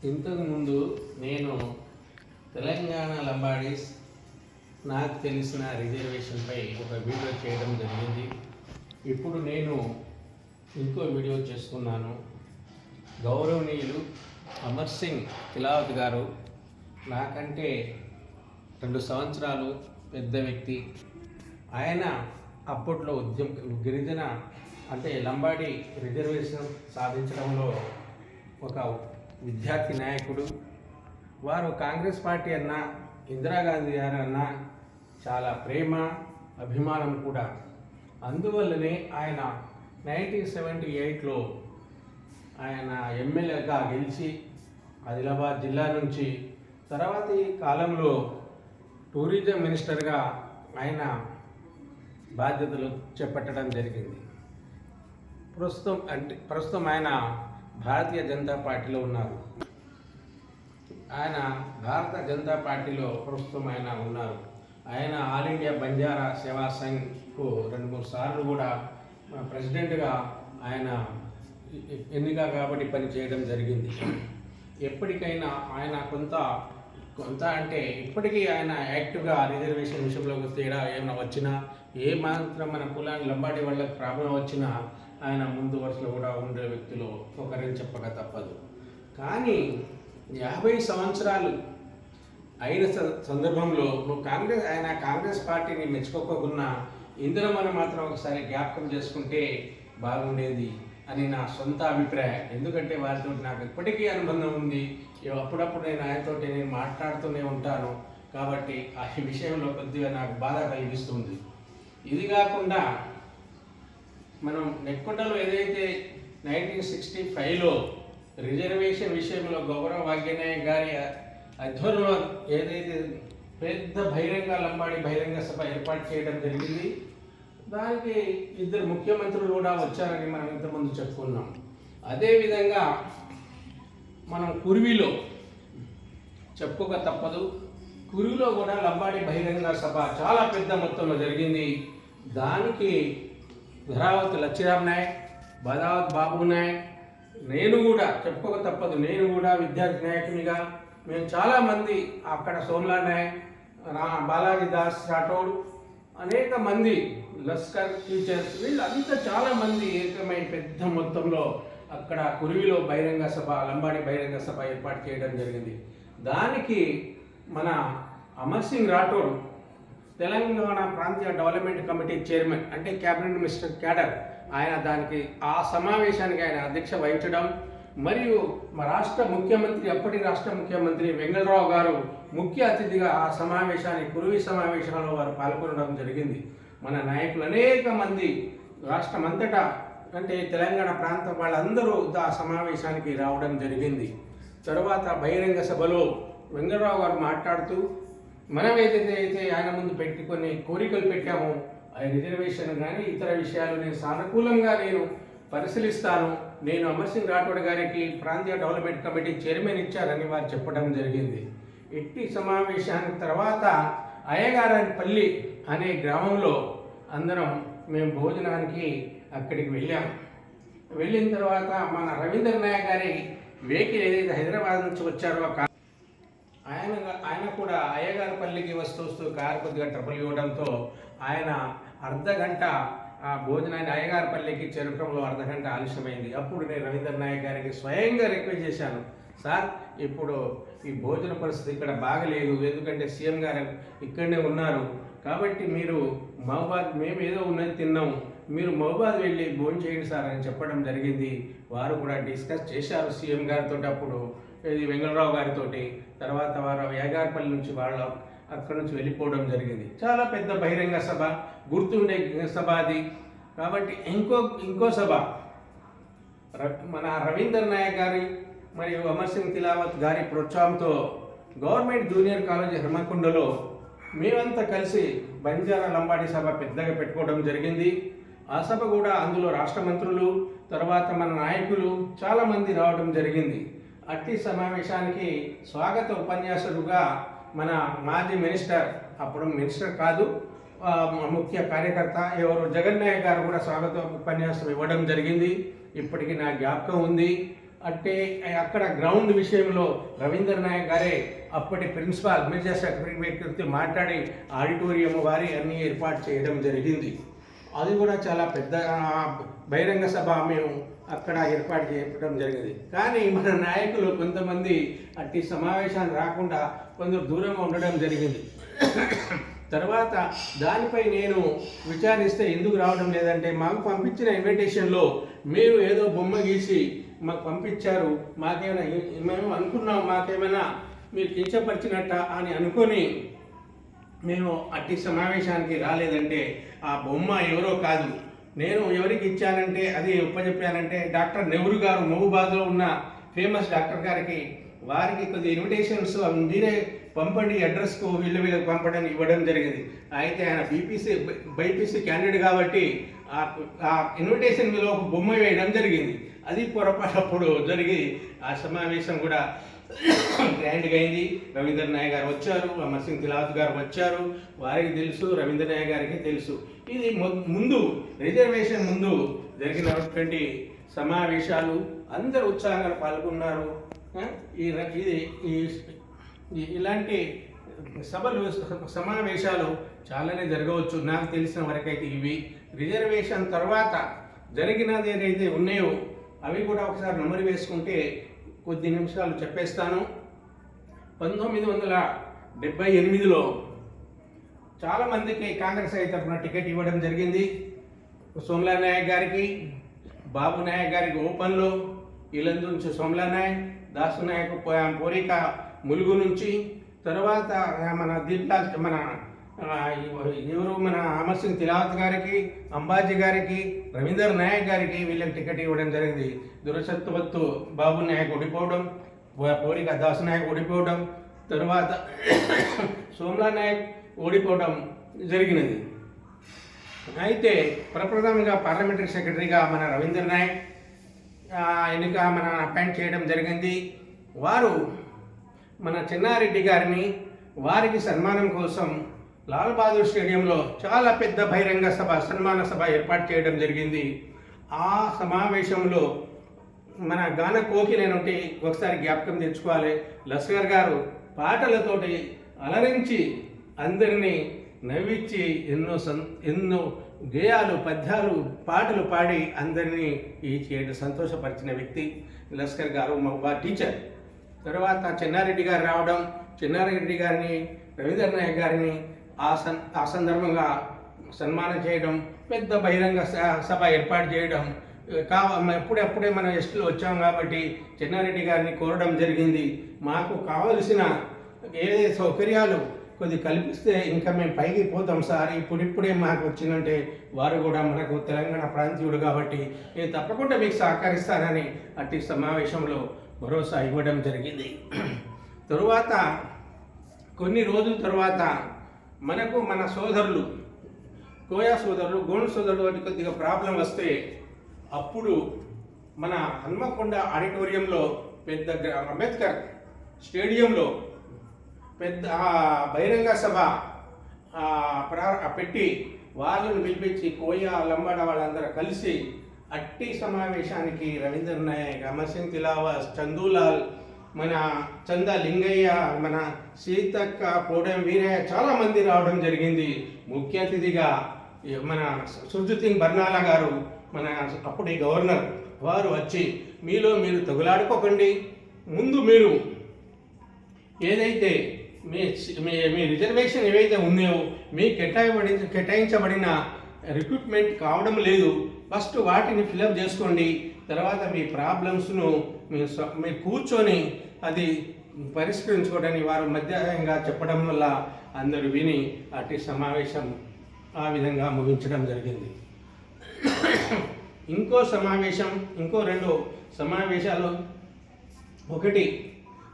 ఇంతకుముందు నేను తెలంగాణ లంబాడీస్ నాకు తెలిసిన రిజర్వేషన్పై ఒక వీడియో చేయడం జరిగింది. ఇప్పుడు నేను ఇంకో వీడియో చేస్తున్నాను. గౌరవనీయులు అమర్ సింగ్ తిలావత్ గారు నాకంటే 2 సంవత్సరాలు పెద్ద వ్యక్తి. ఆయన అప్పట్లో గిరిజన అంటే లంబాడీ రిజర్వేషన్ సాధించడంలో ఒక విద్యార్థి నాయకుడు. వారు కాంగ్రెస్ పార్టీ అన్న ఇందిరాగాంధీ గారు అన్న చాలా ప్రేమ అభిమానం కూడా. అందువల్లనే ఆయన 1978లో ఆయన ఎమ్మెల్యేగా గెలిచి ఆదిలాబాద్ జిల్లా నుంచి తర్వాతి కాలంలో టూరిజం మినిస్టర్గా ఆయన బాధ్యతలు చేపట్టడం జరిగింది. ప్రస్తుతం ఆయన భారతీయ జనతా పార్టీలో ఉన్నారు. ఆయన భారత జనతా పార్టీలో ప్రస్తుతం ఆయన ఉన్నారు. ఆయన ఆల్ ఇండియా బంజారా సేవా సంఘ్కు 2-3 సార్లు కూడా ప్రెసిడెంట్గా ఆయన ఎన్నిక కాబట్టి పనిచేయడం జరిగింది. ఎప్పటికైనా ఆయన కొంత అంటే ఇప్పటికీ ఆయన యాక్టివ్గా రిజర్వేషన్ విషయంలో తేడా ఏమైనా వచ్చినా, ఏ మాత్రం మన కులాన్ని లంబాడి వాళ్ళకి ప్రాబ్లం వచ్చినా ఆయన ముందు వరుసలో కూడా ఉండే వ్యక్తిలో ఒకరని చెప్పక తప్పదు. కానీ 50 సంవత్సరాలు అయిన సందర్భంలో ఆయన కాంగ్రెస్ పార్టీని మెచ్చుకోకుండా ఇందులో మనం మాత్రం ఒకసారి జ్ఞాపకం చేసుకుంటే బాగుండేది అని నా సొంత అభిప్రాయం. ఎందుకంటే వారితో నాకు ఇప్పటికీ అనుబంధం ఉంది. అప్పుడప్పుడు నేను మాట్లాడుతూనే ఉంటాను. కాబట్టి ఆ విషయంలో కొద్దిగా నాకు బాధ కలిగిస్తుంది. ఇది కాకుండా మనం నెక్కొండలో ఏదైతే 1965లో రిజర్వేషన్ విషయంలో గౌరవ భాగ్యనాయక్ గారి ఆధ్వర్యంలో ఏదైతే పెద్ద లంబాడి బహిరంగ సభ ఏర్పాటు చేయడం జరిగింది. దానికి 2 ముఖ్యమంత్రులు కూడా వచ్చారని మనం ఇంతకుముందు చెప్పుకున్నాం. అదేవిధంగా మనం కుర్విలో చెప్పుకోక తప్పదు. కుర్విలో కూడా లంబాడి బహిరంగ సభ చాలా పెద్ద మొత్తంలో జరిగింది. దానికి ధరావత్ లచ్చిరామ్ నాయక్, బదావత్ బాబు నాయక్, నేను కూడా చెప్పుకోక తప్పదు. నేను కూడా విద్యార్థి నాయకునిగా మేము చాలామంది అక్కడ సోమ్లా నాయక్, బాలాజీ దాస్ రాఠోడ్, అనేక మంది లస్కర్ టీచర్స్, వీళ్ళంతా చాలామంది ఏకమైన పెద్ద మొత్తంలో అక్కడ కురివిలో లంబాడి బహిరంగ సభ ఏర్పాటు చేయడం జరిగింది. దానికి మన అమర్ సింగ్ రాఠోడ్ తెలంగాణ ప్రాంతీయ డెవలప్మెంట్ కమిటీ చైర్మన్ అంటే క్యాబినెట్ మినిస్టర్ క్యాడర్, ఆయన దానికి ఆ సమావేశానికి ఆయన అధ్యక్ష వహించడం, మరియు మా అప్పటి రాష్ట్ర ముఖ్యమంత్రి వెంగళరావు గారు ముఖ్య అతిథిగా ఆ కురువి సమావేశంలో వారు పాల్గొనడం జరిగింది. మన నాయకులు అనేక మంది రాష్ట్రమంతటా అంటే తెలంగాణ ప్రాంతం వాళ్ళందరూ ఆ సమావేశానికి రావడం జరిగింది. తరువాత బహిరంగ సభలో వెంగళరావు గారు మాట్లాడుతూ మనం ఏదైతే ఆయన ముందు కొన్ని కోరికలు పెట్టామో ఆ రిజర్వేషన్ కానీ ఇతర విషయాలు నేను సానుకూలంగా పరిశీలిస్తాను. నేను అమర్ సింగ్ రాఠోడ్ గారికి ప్రాంతీయ డెవలప్మెంట్ కమిటీ చైర్మన్ ఇచ్చారని వారు చెప్పడం జరిగింది. ఇట్టి సమావేశానికి తర్వాత అయ్యగారపల్లి అనే గ్రామంలో అందరం మేము భోజనానికి అక్కడికి వెళ్ళిన తర్వాత మన రవీంద్ర నాయక్ గారి వెహికల్ ఏదైతే హైదరాబాద్ నుంచి వచ్చారో ఆయన కూడా అయ్యగారపల్లికి వస్తూ కారు కొద్దిగా ట్రబుల్ ఇవ్వడంతో ఆయన అర్ధగంట ఆ భోజనాన్ని అయ్యగారపల్లికి చేరుకోవడంలో అర్ధగంట ఆలస్యమైంది. అప్పుడు నేను రవీంద్ర నాయక్ గారికి స్వయంగా రిక్వెస్ట్ చేశాను, సార్ ఇప్పుడు ఈ భోజన పరిస్థితి ఇక్కడ బాగలేదు, ఎందుకంటే సీఎం గారు ఇక్కడనే ఉన్నారు కాబట్టి మీరు మహబాద్ మేము ఏదో ఉన్నది తిన్నాము, మీరు మహబాద్ వెళ్ళి భోజనం చేయండి సార్ అని చెప్పడం జరిగింది. వారు కూడా డిస్కస్ చేశారు సీఎం గారితో, అప్పుడు ఇది వెంగళరావు గారితో. తర్వాత వారు అయ్యగారపల్లి నుంచి అక్కడి నుంచి వెళ్ళిపోవడం జరిగింది. చాలా పెద్ద బహిరంగ సభ, గుర్తుండే సభ అది. కాబట్టి ఇంకో సభ మన రవీంద్ర నాయక్ గారి మరియు అమర్ సింగ్ తిలావత్ గారి ప్రోత్సాహంతో గవర్నమెంట్ జూనియర్ కాలేజ్ హర్మకొండలో మేమంతా కలిసి బంజారా లంబాడి సభ పెద్దగా పెట్టుకోవడం జరిగింది. ఆ సభ కూడా అందులో రాష్ట్ర మంత్రులు, తర్వాత మన నాయకులు చాలామంది రావడం జరిగింది. అట్టి సమావేశానికి స్వాగత ఉపన్యాసకుడుగా మన మాజీ మినిస్టర్, అప్పుడు మినిస్టర్ కాదు ముఖ్య కార్యకర్త ఎవరు జగన్ నాయక్ గారు కూడా స్వాగత ఉపన్యాసం ఇవ్వడం జరిగింది. ఇప్పటికీ నా జ్ఞాపకం ఉంది. అంటే అక్కడ గ్రౌండ్ విషయంలో రవీందర్ నాయక్ గారే అప్పటి ప్రిన్సిపాల్ మేజర్ సెక్రటరీ మాట్లాడి ఆడిటోరియం వారి అన్ని ఏర్పాటు చేయడం జరిగింది. అది కూడా చాలా పెద్ద బహిరంగ సభ మేము అక్కడ ఏర్పాటు చేయడం జరిగింది. కానీ మన నాయకులు కొంతమంది అట్టి సమావేశాన్ని రాకుండా కొంచెం దూరంగా ఉండడం జరిగింది. తర్వాత దానిపై నేను విచారిస్తే ఎందుకు రావడం లేదంటే, మాకు పంపించిన ఇన్విటేషన్లో మీరు ఏదో బొమ్మ గీసి మాకు పంపించారు, మాకేమైనా మేము అనుకున్నాం మాకేమైనా మీరు కించపరిచినట్ట అని అనుకొని మేము అట్టి సమావేశానికి రాలేదంటే ఆ బొమ్మ ఎవరో కాదు, నేను ఎవరికి ఇచ్చానంటే అది చెప్పానంటే డాక్టర్ నెహ్రూ గారు మహబూబాద్లో ఉన్న ఫేమస్ డాక్టర్ గారికి వారికి కొద్ది ఇన్విటేషన్స్ మీరే పంపండి అడ్రస్కు వీళ్ళకి పంపడానికి ఇవ్వడం జరిగింది. అయితే ఆయన బైపీసీ క్యాండిడేట్ కాబట్టి ఆ ఇన్విటేషన్ మీద ఒక బొమ్మ వేయడం జరిగింది. అది పొరపాటప్పుడు జరిగి ఆ సమావేశం కూడా గ్రాండ్గా అయింది. రవీందర్ నాయక్ గారు వచ్చారు, అమర్ సింగ్ తిలావత్ గారు వచ్చారు, వారికి తెలుసు, రవీందర్ నాయక్ గారికి తెలుసు. ఇది ముందు రిజర్వేషన్ ముందు జరిగినటువంటి సమావేశాలు, అందరూ ఉత్సాహంగా పాల్గొన్నారు. ఇలాంటి సభలు సమావేశాలు చాలానే జరగవచ్చు. నాకు తెలిసిన వరకైతే ఇవి రిజర్వేషన్ తర్వాత జరిగినది ఏదైతే ఉన్నాయో అవి కూడా ఒకసారి నెమరు వేసుకుంటే కొద్ది నిమిషాలు చెప్పేస్తాను. 1978లో చాలామందికి కాంగ్రెస్ తరఫున టికెట్ ఇవ్వడం జరిగింది. సోమ్లా నాయక్ గారికి, బాబు నాయక్ గారికి ఓపెన్లో, ఇలందు నుంచి సోమ్లా నాయక్, దాసు నాయక్ పోరిక ములుగు నుంచి, తర్వాత మన దీప్లాల్ మన ఎవరు మన అమర్ సింగ్ తిలావత్ గారికి, అంబాజీ గారికి, రవీందర్ నాయక్ గారికి వీళ్ళకి టికెట్ ఇవ్వడం జరిగింది. దురదృష్టవత్తు బాబు నాయక్ ఓడిపోవడం, పోరిక దాసు నాయక్ ఓడిపోవడం, తర్వాత సోమ్లా నాయక్ ఓడిపోవడం జరిగినది. అయితే ప్రప్రథమంగా పార్లమెంటరీ సెక్రటరీగా మన రవీందర్ నాయక్ ఎన్నిక మన అపాయింట్ చేయడం జరిగింది. వారు మన చెన్నారెడ్డి గారిని వారికి సన్మానం కోసం లాల్ బహదూర్ స్టేడియంలో చాలా పెద్ద బహిరంగ సభ, సన్మాన సభ ఏర్పాటు చేయడం జరిగింది. ఆ సమావేశంలో మన గాన కోకిలేనుంటి ఒకసారి జ్ఞాపకం తెచ్చుకోవాలి. లస్కర్ గారు పాటలతోటి అలరించి అందరినీ నవ్వించి ఎన్నో గేయాలు, పద్యాలు, పాటలు పాడి అందరినీ సంతోషపరిచిన వ్యక్తి లస్కర్ గారు, మా టీచర్. తర్వాత చెన్నారెడ్డి గారు రావడం, చెన్నారెడ్డి గారిని, రవీందర్ నాయక్ గారిని ఆ సందర్భంగా సన్మానం చేయడం, పెద్ద బహిరంగ సభ ఏర్పాటు చేయడం. ఎప్పుడప్పుడే మనం ఎస్టీలో వచ్చాం కాబట్టి చెన్నారెడ్డి గారిని కోరడం జరిగింది. మాకు కావలసిన ఏదే సౌకర్యాలు కొద్ది కల్పిస్తే ఇంకా మేము పైకి పోతాం సార్, ఇప్పుడిప్పుడే మాకు వచ్చిందంటే వారు కూడా మనకు తెలంగాణ ప్రాంతీయుడు కాబట్టి నేను తప్పకుండా మీకు సహకరిస్తానని అట్టి సమావేశంలో భరోసా ఇవ్వడం జరిగింది. తరువాత కొన్ని రోజుల తర్వాత మనకు మన సోదరులు, కోయా సోదరులు, గోండ్ సోదరులు వాటి కొద్దిగా ప్రాబ్లం వస్తే అప్పుడు మన హన్మకొండ ఆడిటోరియంలో పెద్ద అంబేద్కర్ స్టేడియంలో పెద్ద బహిరంగ సభ పెట్టి వాళ్ళను పిలిపించి కోయా, లంబాడ వాళ్ళందరూ కలిసి అట్టి సమావేశానికి రవీందర్ నాయక్, అమర్ సింగ్ తిలావత్, చందూలాల్, మన చందా లింగయ్య, మన సీతక్క, పోడం వీరయ్య చాలామంది రావడం జరిగింది. ముఖ్య అతిథిగా మన సుర్జిత్ బర్నాలా గారు, మన అప్పటి గవర్నర్ వారు వచ్చి మీలో మీరు తగులాడుకోకండి, ముందు మీరు ఏదైతే మీ రిజర్వేషన్ ఏవైతే ఉన్నాయో మీ కేటాయించబడిన రిక్రూట్మెంట్ కావడం లేదు, ఫస్ట్ వాటిని ఫిలప్ చేసుకోండి, తర్వాత మీ ప్రాబ్లమ్స్ను మీరు కూర్చొని అది పరిష్కరించుకోవడానికి వారు మధ్యంగా చెప్పడం వల్ల అందరూ విని అట్టి సమావేశం ఆ విధంగా ముగించడం జరిగింది. ఇంకో 2 సమావేశాలు, ఒకటి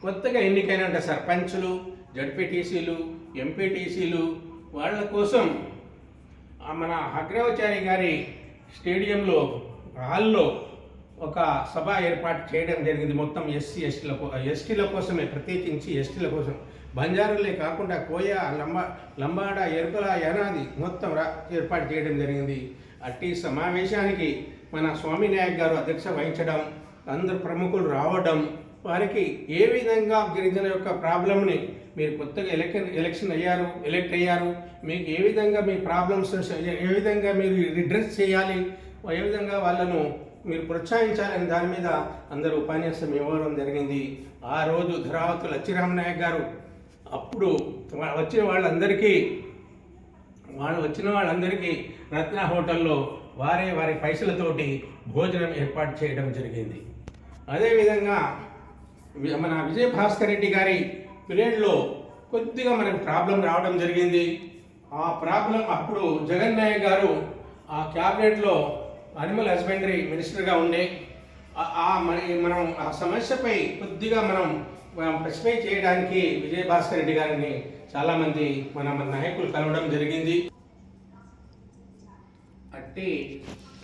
కొత్తగా ఎన్నికైన సర్పంచులు, జడ్పీటీసీలు, ఎంపీటీసీలు వాళ్ళ కోసం మన అగ్రవచారి గారి స్టేడియంలో హాల్లో ఒక సభ ఏర్పాటు చేయడం జరిగింది. మొత్తం ఎస్టీల కోసమే, ప్రత్యేకించి ఎస్టీల కోసం. బంజారాలే కాకుండా కోయ, లంబాడ, ఎరుకల, యానాది మొత్తం ఏర్పాటు చేయడం జరిగింది. అట్టి సమావేశానికి మన స్వామి నాయక్ గారు అధ్యక్ష వహించడం, అందరు ప్రముఖులు రావడం, వారికి ఏ విధంగా గిరిజన యొక్క ప్రాబ్లంని మీరు కొత్తగా ఎలక్ట్ అయ్యారు, మీకు ఏ విధంగా మీ ప్రాబ్లమ్స్ ఏ విధంగా మీరు రిడ్రెస్ చేయాలి, ఏ విధంగా వాళ్ళను మీరు ప్రోత్సహించాలని దాని మీద అందరూ ఉపన్యాసం ఇవ్వడం జరిగింది. ఆ రోజు ధరావతు లచ్చిరామ నాయక్ గారు అప్పుడు వచ్చిన వాళ్ళందరికీ రత్న హోటల్లో వారి పైసలతోటి భోజనం ఏర్పాటు చేయడం జరిగింది. అదేవిధంగా మన విజయభాస్కర్ రెడ్డి గారి పీరియడ్లో కొద్దిగా మనకు ప్రాబ్లం రావడం జరిగింది. ఆ ప్రాబ్లం అప్పుడు జగన్ నాయక్ గారు ఆ క్యాబినెట్లో అనిమల్ హస్బెండరీ మినిస్టర్గా ఉండే మనం ఆ సమస్యపై కొద్దిగా మనం స్పెసిఫై చేయడానికి విజయభాస్కర్ రెడ్డి గారిని చాలామంది మన నాయకులు కలవడం జరిగింది. అట్టి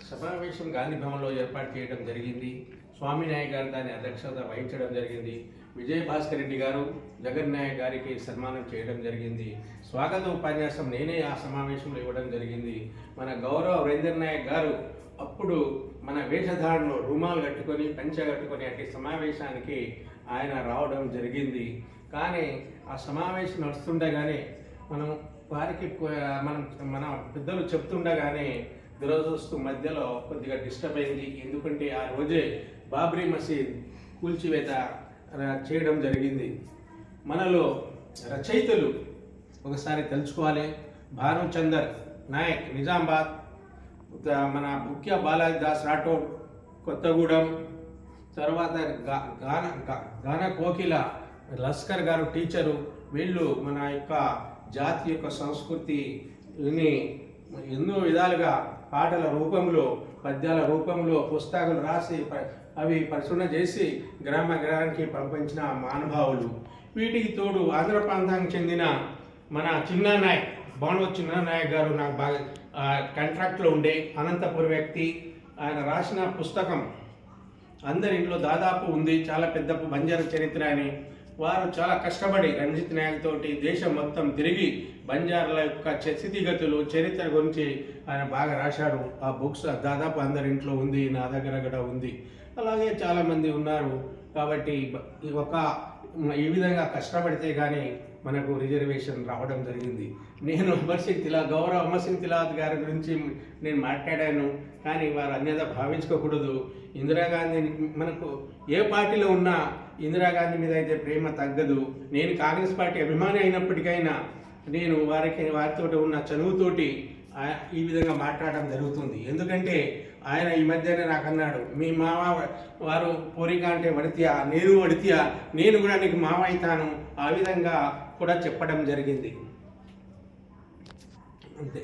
సమావేశం గాంధీ భవన్లో ఏర్పాటు చేయడం జరిగింది. స్వామి నాయక్ గారు దాని అధ్యక్షత వహించడం జరిగింది. విజయభాస్కర్ రెడ్డి గారు జగన్ నాయక్ గారికి సన్మానం చేయడం జరిగింది. స్వాగత ఉపన్యాసం నేనే ఆ సమావేశంలో ఇవ్వడం జరిగింది. మన గౌరవ వీరేంద్ర నాయక్ గారు అప్పుడు మన వేషధారణలో రుమాలు కట్టుకొని పంచ కట్టుకొని అట్టి సమావేశానికి ఆయన రావడం జరిగింది. కానీ ఆ సమావేశం నడుస్తుండగానే వారికి మన పెద్దలు చెప్తుండగానే దురదృష్టం మధ్యలో కొద్దిగా డిస్టర్బ్ అయింది. ఎందుకంటే ఆ రోజే బాబ్రీ మసీద్ కూల్చివేత చేయడం జరిగింది. మనలో రచయితలు ఒకసారి తెలుసుకోవాలి. భానుచందర్ నాయక్ నిజామాబాద్, మన ముఖ్య బాలాజీ దాస్ రాఠోడ్ కొత్తగూడెం, తర్వాత గాన కోకిల లస్కర్ గారు టీచరు, వీళ్ళు మన యొక్క జాతి యొక్క సంస్కృతిని ఎన్నో విధాలుగా పాటల రూపంలో, పద్యాల రూపంలో పుస్తకాలు రాసి అవి పరిశుభ్రత చేసి గ్రామానికి పంపించిన మహానుభావులు. వీటికి తోడు ఆంధ్ర ప్రాంతానికి చెందిన మన చిన్న నాయక్ చిన్న నాయక్ గారు నాకు బాగా కాంట్రాక్ట్లో ఉండే అనంతపురం వ్యక్తి. ఆయన రాసిన పుస్తకం అందరి ఇంట్లో దాదాపు ఉంది, చాలా పెద్ద బంజారా చరిత్ర అని. వారు చాలా కష్టపడి రంజిత్ నాయక్ తోటి దేశం మొత్తం తిరిగి బంజారాల యొక్క స్థితిగతులు చరిత్ర గురించి ఆయన బాగా రాశాడు. ఆ బుక్స్ దాదాపు అందరి ఇంట్లో ఉంది, నా దగ్గర కూడా ఉంది. అలాగే చాలామంది ఉన్నారు. కాబట్టి ఈ విధంగా కష్టపడితే కానీ మనకు రిజర్వేషన్ రావడం జరిగింది. నేను గౌరవ అమర్ సింగ్ తిలావత్ గారి గురించి నేను మాట్లాడాను, కానీ వారు అన్యదా భావించుకోకూడదు. ఇందిరాగాంధీ మనకు ఏ పార్టీలో ఉన్నా ఇందిరాగాంధీ మీద అయితే ప్రేమ తగ్గదు. నేను కాంగ్రెస్ పార్టీ అభిమాని అయినప్పటికైనా నేను వారితో ఉన్న చనువుతోటి ఈ విధంగా మాట్లాడడం జరుగుతుంది. ఎందుకంటే ఆయన ఈ మధ్యనే నాకు అన్నాడు, మీ మామ వారు పోరిక అంటే వడిత్యా, నేను కూడా నీకు మామ అవుతాను, ఆ విధంగా కూడా చెప్పడం జరిగింది. అంతే.